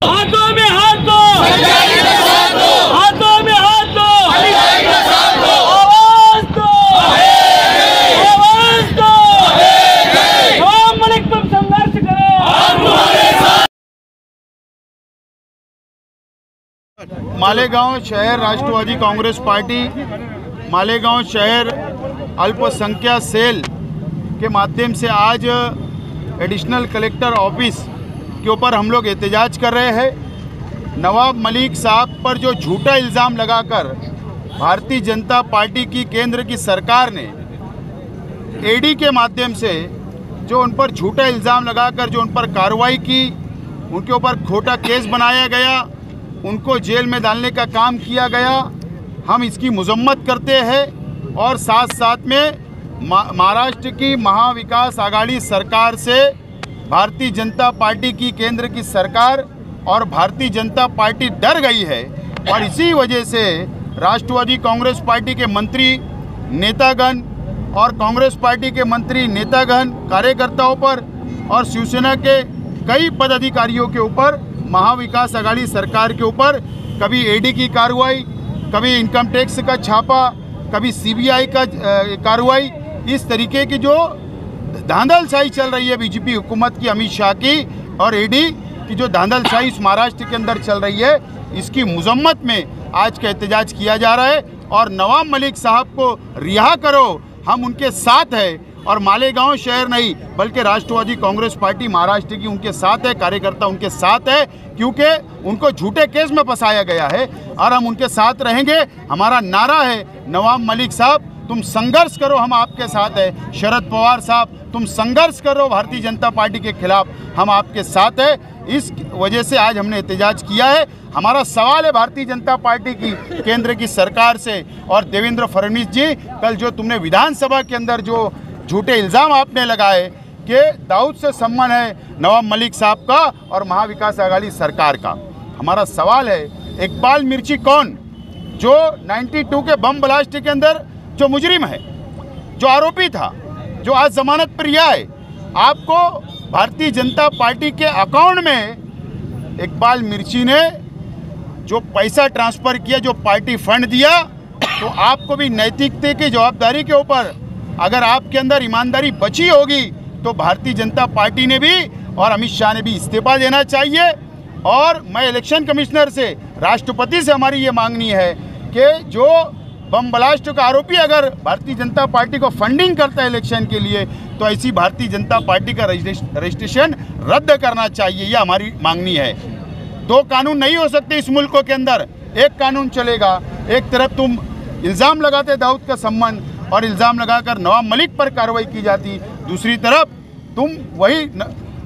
हाथों में हाथ दो, हाथों में हाथ दो, आवाज दो, आवाज दो। नवाब मलिक तुम संघर्ष करो, मालेगांव शहर राष्ट्रवादी कांग्रेस पार्टी मालेगांव शहर अल्पसंख्यक सेल के माध्यम से आज एडिशनल कलेक्टर ऑफिस के ऊपर हम लोग एहतजाज कर रहे हैं। नवाब मलिक साहब पर जो झूठा इल्ज़ाम लगाकर भारतीय जनता पार्टी की केंद्र की सरकार ने ईडी के माध्यम से जो उन पर झूठा इल्ज़ाम लगाकर जो उन पर कार्रवाई की, उनके ऊपर खोटा केस बनाया गया, उनको जेल में डालने का काम किया गया, हम इसकी मजम्मत करते हैं। और साथ साथ में महाराष्ट्र की महाविकास आघाड़ी सरकार से भारतीय जनता पार्टी की केंद्र की सरकार और भारतीय जनता पार्टी डर गई है और इसी वजह से राष्ट्रवादी कांग्रेस पार्टी के मंत्री नेतागण और कांग्रेस पार्टी के मंत्री नेतागण कार्यकर्ताओं पर और शिवसेना के कई पदाधिकारियों के ऊपर महाविकास आघाड़ी सरकार के ऊपर कभी ईडी की कार्रवाई, कभी इनकम टैक्स का छापा, कभी सीबीआई का कार्रवाई, इस तरीके की जो धांधलशाही चल रही है बीजेपी हुकूमत की, अमित शाह की और ईडी की जो धांधलशाही इस महाराष्ट्र के अंदर चल रही है, इसकी मजम्मत में आज का एहतजाज किया जा रहा है। और नवाब मलिक साहब को रिहा करो, हम उनके साथ हैं। और मालेगांव शहर नहीं बल्कि राष्ट्रवादी कांग्रेस पार्टी महाराष्ट्र की उनके साथ है, कार्यकर्ता उनके साथ है, क्योंकि उनको झूठे केस में फंसाया गया है और हम उनके साथ रहेंगे। हमारा नारा है, नवाब मलिक साहब तुम संघर्ष करो, हम आपके साथ हैं। शरद पवार साहब तुम संघर्ष करो भारतीय जनता पार्टी के खिलाफ, हम आपके साथ हैं। इस वजह से आज हमने एहतजाज किया है। हमारा सवाल है भारतीय जनता पार्टी की केंद्र की सरकार से और देवेंद्र फडणवीस जी, कल जो तुमने विधानसभा के अंदर जो झूठे इल्ज़ाम आपने लगाए कि दाऊद से संबंध है नवाब मलिक साहब का और महाविकास आघाड़ी सरकार का, हमारा सवाल है इकबाल मिर्ची कौन, जो 92 के बम ब्लास्ट के अंदर जो मुजरिम है, जो आरोपी था, जो आज जमानत पर रिहा है, आपको भारतीय जनता पार्टी के अकाउंट में इकबाल मिर्ची ने जो पैसा ट्रांसफ़र किया, जो पार्टी फंड दिया, तो आपको भी नैतिकता की जवाबदारी के ऊपर अगर आपके अंदर ईमानदारी बची होगी तो भारतीय जनता पार्टी ने भी और अमित शाह ने भी इस्तीफा देना चाहिए। और मैं इलेक्शन कमिश्नर से, राष्ट्रपति से हमारी ये मांगनी है कि जो बम ब्लास्ट का आरोपी अगर भारतीय जनता पार्टी को फंडिंग करता है इलेक्शन के लिए, तो ऐसी भारतीय जनता पार्टी का रजिस्ट्रेशन रद्द करना चाहिए, यह हमारी मांगनी है। दो कानून नहीं हो सकते इस मुल्क के अंदर, एक कानून चलेगा। एक तरफ तुम इल्ज़ाम लगाते दाऊद का संबंध और इल्ज़ाम लगाकर नवाब मलिक पर कार्रवाई की जाती, दूसरी तरफ तुम वही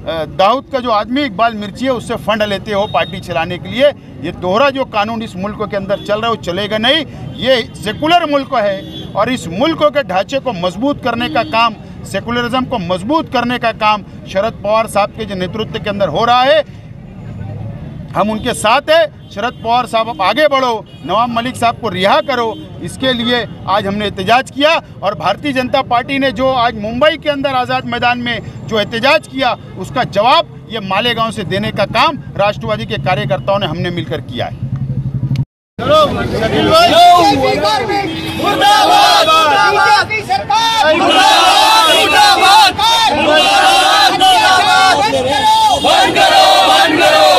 दाऊद का जो आदमी इकबाल मिर्ची है उससे फंड लेते हो पार्टी चलाने के लिए। ये दोहरा जो कानून इस मुल्क के अंदर चल रहा है वो चलेगा नहीं। ये सेकुलर मुल्क है और इस मुल्क के ढांचे को मजबूत करने का काम, सेकुलरिज्म को मजबूत करने का काम शरद पवार साहब के जो नेतृत्व के अंदर हो रहा है, हम उनके साथ हैं। शरद पवार साहब आप आगे बढ़ो, नवाब मलिक साहब को रिहा करो, इसके लिए आज हमने एहतजाज किया। और भारतीय जनता पार्टी ने जो आज मुंबई के अंदर आज़ाद मैदान में जो एहतजाज किया, उसका जवाब ये मालेगांव से देने का काम राष्ट्रवादी के कार्यकर्ताओं ने हमने मिलकर किया है।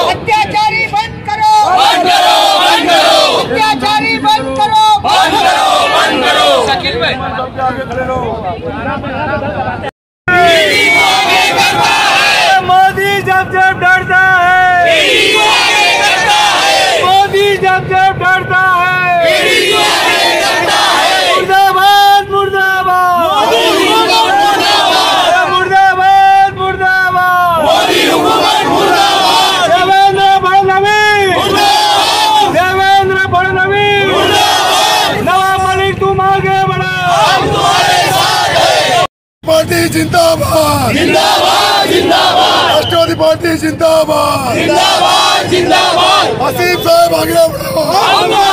अत्याचारी बंद करो, अत्याचारी बंद करो, बंद करो। शकील भाई मोदी जब जब डरता है, मोदी जब जब डरता है, मुर्दाबाद मुर्दाबाद, मुर्दाबाद मुर्दाबाद, मोदी हुकूमत मुर्दाबाद, देवेंद्र फडणवीस, नवाब मलिक तुम आगे बढ़ो, हम तुम्हारे साथ हैं। पार्टी जिंदाबाद, जिंदाबाद जिंदाबाद, राष्ट्रवादी पार्टी जिंदाबाद, जिंदाबाद जिंदाबाद, वसीम साहब आगे बढ़ो।